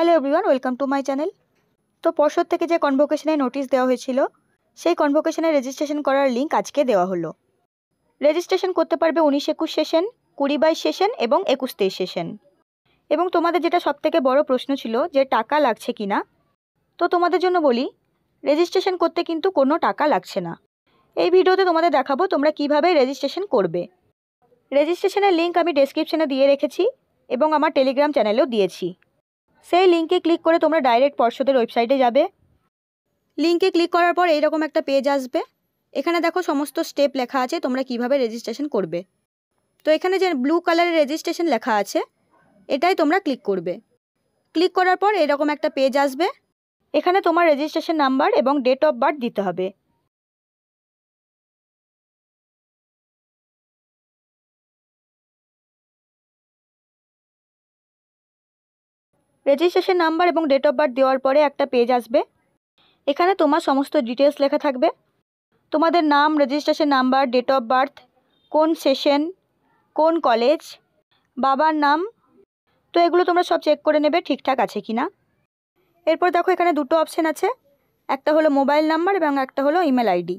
Hello everyone, welcome to my channel. তো পর্ষদ থেকে যে কনভোকেশনের নোটিশ দেওয়া হয়েছিল, সেই কনভোকেশনের রেজিস্ট্রেশন করার লিঙ্ক আজকে দেওয়া হলো। রেজিস্ট্রেশন করতে পারবে 19-21 সেশন, 20-22 সেশন এবং 21-23 সেশন। এবং তোমাদের যেটা সবথেকে বড় প্রশ্ন ছিল যে টাকা লাগছে কি না, তো তোমাদের জন্য বলি, রেজিস্ট্রেশন করতে কিন্তু কোনো টাকা লাগছে না। এই ভিডিওতে তোমাদের দেখাবো তোমরা কিভাবে রেজিস্ট্রেশন করবে। রেজিস্ট্রেশনের লিঙ্ক আমি ডেসক্রিপশনে দিয়ে রেখেছি এবং আমার টেলিগ্রাম চ্যানেলেও দিয়েছি। সেই লিঙ্কে ক্লিক করে তোমরা ডাইরেক্ট পর্ষদের ওয়েবসাইটে যাবে। লিঙ্কে ক্লিক করার পর এইরকম একটা পেজ আসবে। এখানে দেখো সমস্ত স্টেপ লেখা আছে তোমরা কিভাবে রেজিস্ট্রেশন করবে। তো এখানে যে ব্লু কালারের রেজিস্ট্রেশন লেখা আছে, এটাই তোমরা ক্লিক করবে। ক্লিক করার পর এরকম একটা পেজ আসবে। এখানে তোমার রেজিস্ট্রেশন নাম্বার এবং ডেট অফ বার্থ দিতে হবে। রেজিস্ট্রেশন নাম্বার এবং ডেট অফ বার্থ দেওয়ার পরে একটা পেজ আসবে। এখানে তোমার সমস্ত ডিটেলস লেখা থাকবে, তোমাদের নাম, registration number, date of birth, কোন সেশন, কোন কলেজ, বাবার নাম। তো এগুলো তোমরা সব চেক করে নেবে ঠিকঠাক আছে কি না। এরপর দেখো এখানে দুটো অপশান আছে, একটা হলো মোবাইল নাম্বার এবং একটা হলো ইমেল আইডি।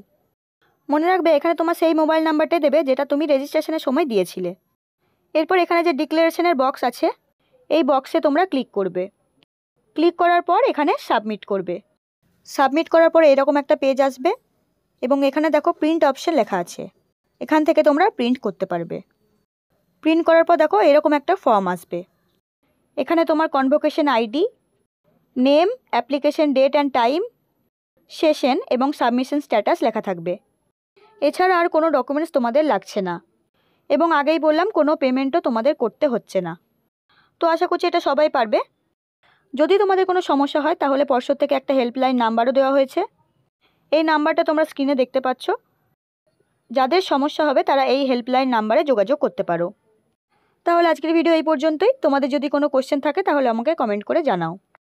মনে রাখবে এখানে তোমার সেই মোবাইল নাম্বারটাই দেবে যেটা তুমি রেজিস্ট্রেশনের সময় দিয়েছিলে। এরপর এখানে যে ডিক্লারেশনের বক্স আছে, এই বক্সে তোমরা ক্লিক করবে। ক্লিক করার পর এখানে সাবমিট করবে। সাবমিট করার পর এরকম একটা পেজ আসবে এবং এখানে দেখো প্রিন্ট অপশন লেখা আছে, এখান থেকে তোমরা প্রিন্ট করতে পারবে। প্রিন্ট করার পর দেখো এরকম একটা ফর্ম আসবে। এখানে তোমার convocation ID, name, application date and time, session এবং সাবমিশন স্ট্যাটাস লেখা থাকবে। এছাড়া আর কোনো ডকুমেন্টস তোমাদের লাগছে না এবং আগেই বললাম কোনো পেমেন্টও তোমাদের করতে হচ্ছে না। তো আশা করছি এটা সবাই পারবে। যদি তোমাদের কোনো সমস্যা হয় তাহলে পর্ষদ থেকে একটা হেল্পলাইন নাম্বারও দেওয়া হয়েছে। এই নাম্বারটা তোমরা স্ক্রিনে দেখতে পাচ্ছ। যাদের সমস্যা হবে তারা এই হেল্পলাইন নাম্বারে যোগাযোগ করতে পারো। তাহলে আজকের ভিডিও এই পর্যন্তই। তোমাদের যদি কোনো কোশ্চেন থাকে তাহলে আমাকে কমেন্ট করে জানাও।